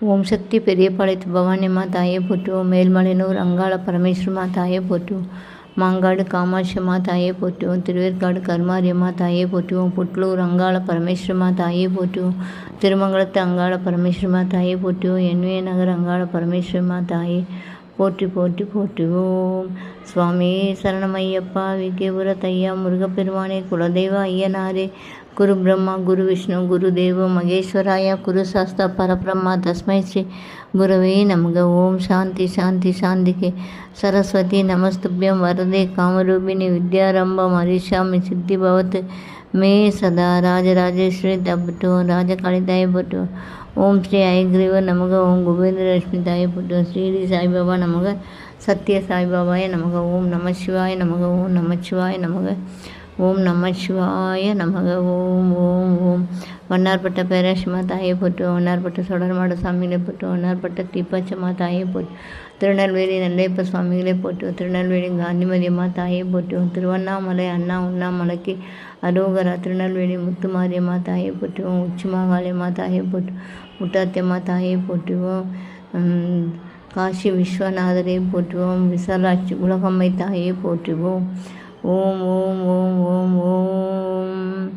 ஓம் சக்தி பெரியபாளையத்து பவானியம்மா தாயே போற்றுவோம். மேல்மலையனூர் அங்காள பரமேஸ்வரம்மா தாயே போற்றுவோம். மாங்காடு காமாட்சியம்மா தாயே போற்றுவோம். திருவேற்காடு கருமாரியம்மா தாயே போற்றுவோம். புட்லூர் அங்காள பரமேஸ்வரம்மா தாயே போற்றுவோம். திருமங்கலத்து அங்காள பரமேஸ்வரம்மா தாயே போற்றுவோம். என்வே நகர் அங்காள பரமேஸ்வரம்மா தாயே போற்றி போற்றி போற்றுவோம். சுவாமி சரணமையப்பா. விகேபுர தையா முருகப்பெருமானே. குலதெய்வ ஐயனாரே. குரு பிரம்மா குரு விஷ்ணு குரு தேவோ மகேஸ்வராய குரு சாஸ்தா பரபிரம்மா தஸ்மை ஸ்ரீ குரவே நமக. ஓம் சாந்தி சாந்தி சாந்திகே. சரஸ்வதி நமஸ்துபியம் வரதே காமரூபிணி வித்யாரம்பம் ஹரிஷாமி சித்தி பவத் மே சதா. ராஜராஜேஸ்வரி தப்பட்டோ. ராஜகாளிதாய பட்டோ. ஓம் ஸ்ரீ ஐகிரீவ நமக. ஓம் குபேந்திரலட்சுமி தாய பட்டோ. ஸ்ரீ சாய்பாபா நமக. சத்ய சாய்பாபாய நமக. ஓம் நம சிவாய நமக. ஓம் நம சிவாய நமக. ஓம் நம சிவாய நமக. ஓம் ஓம் ஓம். வண்ணார்பட்ட பேராசிமா தாயை போற்றுவோம். வண்ணார்பட்ட சுடர்மாட சாமிகளை போற்றுவோம். வண்ணார்பட்ட தீப்பாச்சம்மா தாயை போற்று. திருநெல்வேலி நெல்லையப்ப சுவாமிகளை போற்றுவோம். திருநெல்வேலி காந்திமதியம்மா தாயை போற்றுவோம். திருவண்ணாமலை அண்ணா உண்ணாமலைக்கு அரோகரா. திருநெல்வேலி முத்துமாரியம்மா தாயை போற்றுவோம். உச்சிமாகாளியம்மா தாயை போற்று. முட்டாத்தியம்மா தாயை போற்றுவோம். காசி விஸ்வநாதரை போற்றுவோம். விசாலாட்சி உலகம்மை தாயை போற்றுவோம். ஓம் ஓம் ஓம் ஓம் ஓம்.